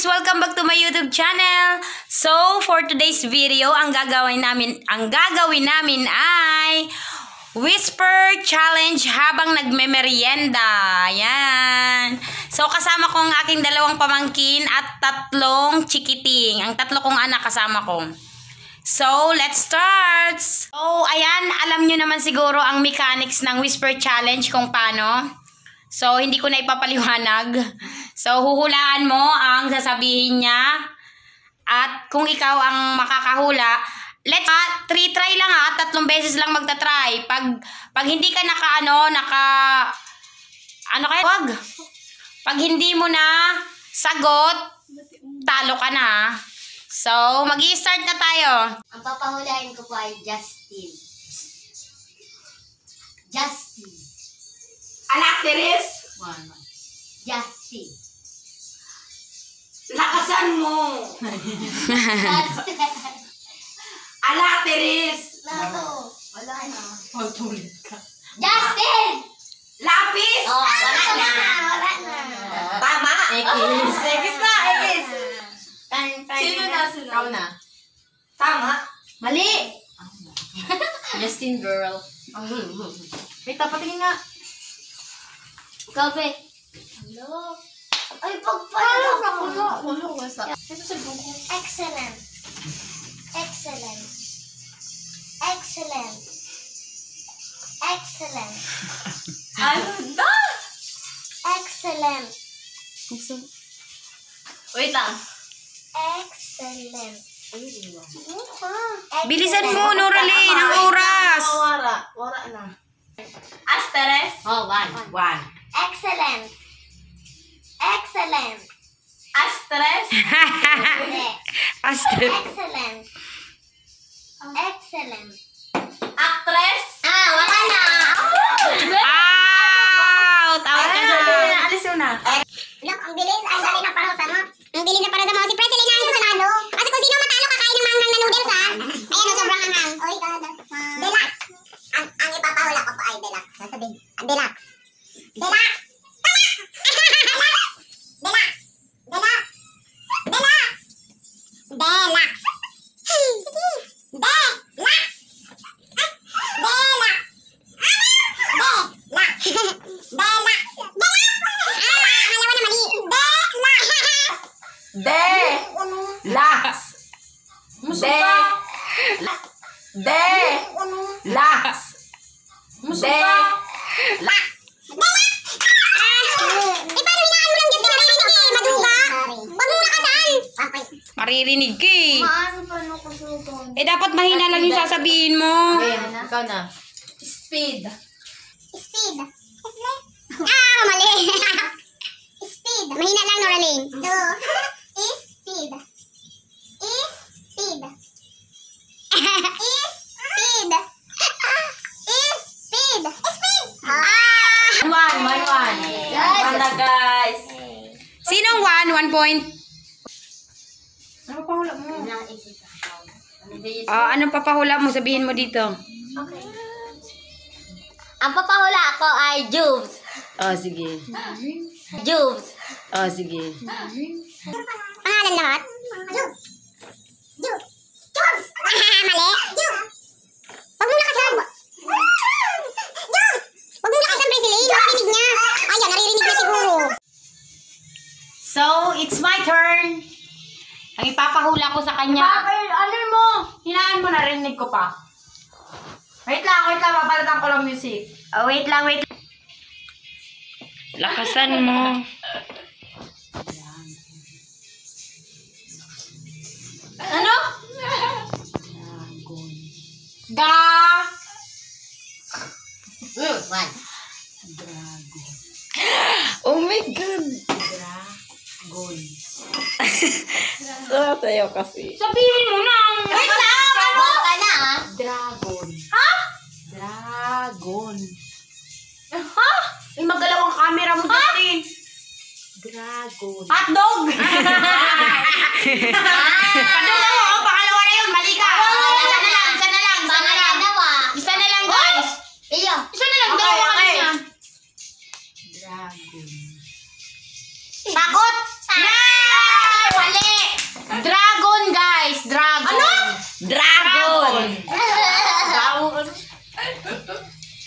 guys! Welcome back to my YouTube channel. So, for today's video, ang gagawin namin ay whisper challenge habang nagmemeryenda. Yan. So, kasama ko ang aking dalawang pamangkin at tatlong chikiting. Ang tatlo kong anak kasama ko. So, let's start! So, ayan, alam nyo naman siguro ang mechanics ng whisper challenge kung paano. So, hindi ko na ipapaliwanag. So, huhulaan mo ang sasabihin niya. At kung ikaw ang makakahula, three try lang ha. 3 beses lang magta-try. Pag hindi ka Pag hindi mo na sagot, talo ka na. So, mag-i-start na tayo. Ang papahulain ko po ay Justin. Justin. Anak Teres, Justin. lakasan mo. Anak Teres, Lato. Wala na. pagtulit ka. Justin! Lapis. Oh, wala na. Wala na. Tama. Ekis. Ekis na, ekis. Sino na? Ikaw na. Tama. Mali! Justin girl. Wait, patingin nga. Kabe. Hello? Ay, pagpala ako. Excellent. Excellent. Excellent. Excellent. Ano na? Excellent. Wait lang. Excellent. Bilisan mo, Noraline, ang oras. Wara na. Asteres. Oh, one. Excellent. Excellent. Astres. Astrid. Excellent. Excellent. Actress. Ah, wala na. Out! Out ka na. Alis yun na. Look, ang bilis. Ang dali na para sa mo. Ang bilis na para sa mo. Si Presley na ang susunado. Kasi kung sino matalo, kakain ng manghang na noodles, ha? Ayan, o, sobrang anghang. Oy, deluxe. Ang ipapahula ko po ay deluxe. Sasabihin. Deluxe. Deluxe. Maririnig ka eh. Paano ko susunod? Eh, dapat mahina lang yung sasabihin mo. Ikaw na. Speed. Speed. Mali. Speed. Mahina lang, Noraline. Speed. Speed. Speed. Speed. One. Wala, guys. Sinong 1 point? Ano pa hula mo? Anong papahula mo? Sabihin mo dito. Okay. Ang papahula ako ay Jubes. Sige. Jubes. Sige. Pangalan lahat? Jubes. Jubes. Jubes. Mali. Jubes. Wag mo lakasan. Jubes. Wag mo lakasan, Presley. Naririnig niya. Ayan, naririnig na siguro. So, it's my turn. Ang ipapahula ko sa kanya. Ano mo? Hinaan mo, narinig ko pa. Wait lang. Papalitan ko lang music. Wait lang. Lakasan mo. Ano? One. Oh my God. Sayo kasi. Sabihin mo na. Wait lang! Ano ka na, ah? Dragon. Ha? Dragon. Ha? Ay, magalaw ang camera mo, Justin. Dragon. Hotdog! Padula mo, pangalawa na yun, mali ka. Isa na lang. Isa na lang, guys. Iyo. Isa na lang, dalawa ka na. Dragon. Takot!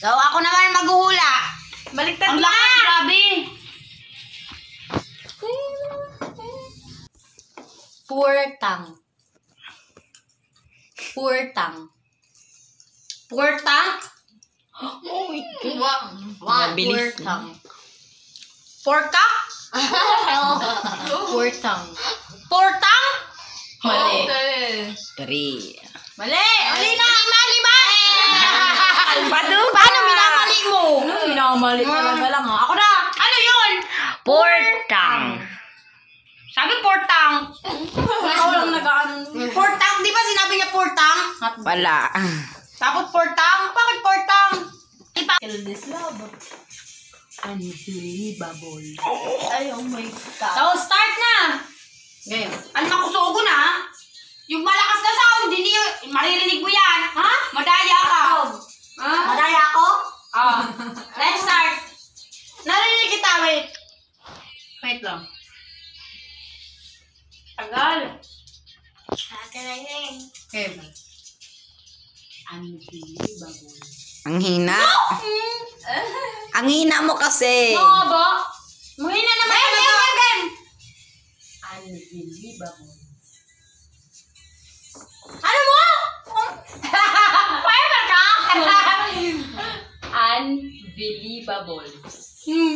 So, ako naman maghuhula. Baliktad Ang na! lakas, grabe. Puwertang. Puwertang. Puwertang? Oh my God. Mabilis. Puwertang. Porka? Puwertang. Portang? Mali. Three. Mali! Mali na! Mali ba? Paano minamali mo? Minamali talaga lang ha. Ako na! Ano yun? Portang. Sabi portang. Ikaw lang nag-ano. Portang, di ba sinabi niya portang? Wala. Tapos portang? Bakit portang? Ipa. Kill this love. Unbelievable. Ay, oh my God. So, start na! Game. Ano makusugo na? Yung malakas na sound, hindi maririnig mo yan. Ha? Madaya ka. Ha? Madaya ako? Ah. Let's start. Narinig kita, wait. Wait lang. Tagal. Game. Unbelievable. Ang hina. Ang hina mo kasi. Oo ba? Mahina naman talaga. Unbelievable. Ano mo? Paano ka? Unbelievable.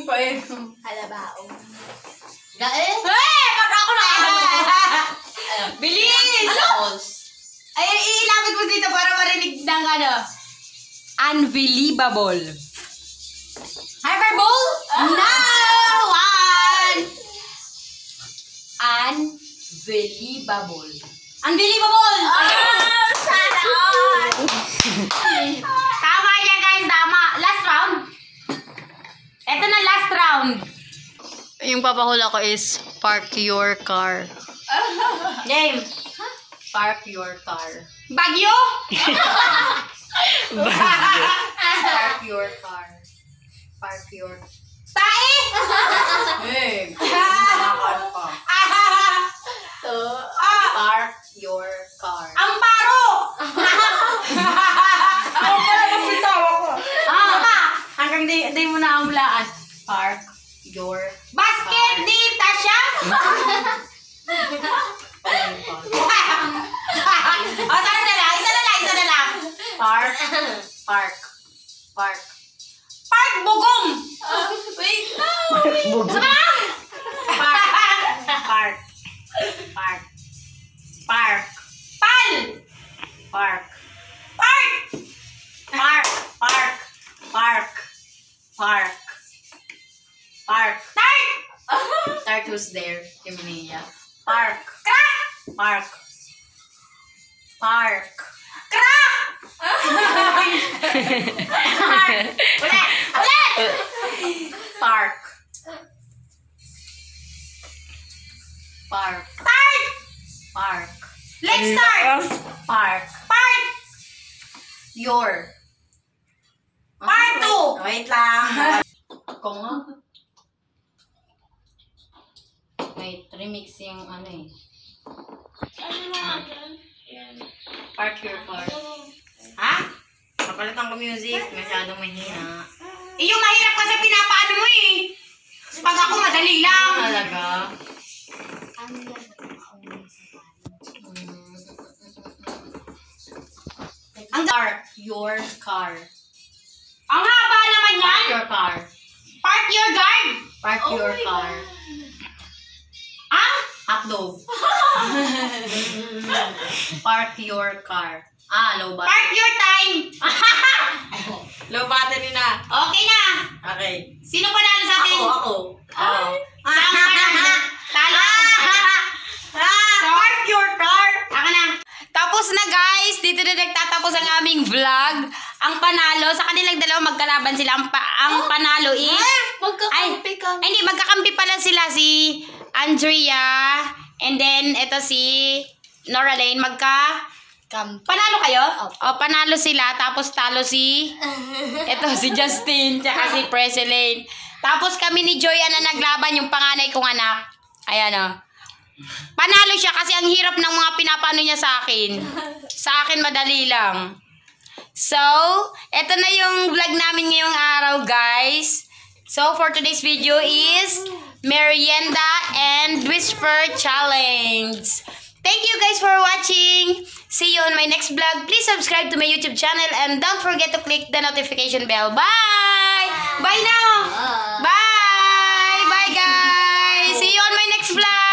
Paano? Halabaong. Gae? Pag ako na. Bilis! Ano? Ay, ilapit mo dito para marinig ng ano. Unbelievable. Hyperbole? No! One! Unbelievable. Unbelievable! Sana all! Tama yan guys, tama. Last round. Ito na last round. Yung papahula ko is park your car. Game. Park your car. Bagyo? Park your car. Park your... Tae? Hey! Ah, Park your car. Amparo! Ako pala kasi tawa ko. Ah, Hanggang di mo na amulaan. Park your... basket di Tasha? Oh, sana na lang. Isa na lang, isa na lang. Park. Park. Park. Park Bugong. Wait. Isa na lang. Park. Park. Park. Pal. Park. Park. Park. Park. Park. Park. Park. Tart. Start who's there? Emilia. Park. Crack. Park. Park. Crack. Ulit. Ulit. Park. Park. Tart. Park. Let's start. Park. Part. Your. Part 2. Wait lang. Ako nga. Wait, remix yung ano eh. Park your car. Ha? Kapalitan ko music, masyadong mahina. Yung mahirap kasi pinapaano mo eh. Pag ako madali lang. Talaga. Ang Park your car. Ang haba naman yan. Park your car. Park your guard. Park your car. Ah? Hotdog. Park your car. Low battery. Park your time. Low battery na. Okay na. Okay. Sino panalo sa atin? Ako. Saan panalo? Talo. Park your car. Ako na. Tapos na guys, dito na nagtatapos ang aming vlog. Ang panalo, sa kanilang dalawa magkalaban sila. Ang panalo is... Magkakampi ka. Ay, hindi, magkakampi pala sila si Andrea. And then, ito si Nora Lane. Panalo kayo? O, panalo sila. Tapos talo si... Ito, si Justin. Tsaka si Preselane. Tapos kami ni Joya na naglaban yung panganay kong anak. Ayan o. Panalo siya kasi ang hirap ng mga pinapano niya sa akin. Sa akin madali lang. So, eto na yung vlog namin ngayong araw, guys. So, for today's video is merienda and whisper challenge. Thank you guys for watching. See you on my next vlog. Please subscribe to my YouTube channel and don't forget to click the notification bell. Bye! Bye now! Bye! Bye, guys! See you on my next vlog!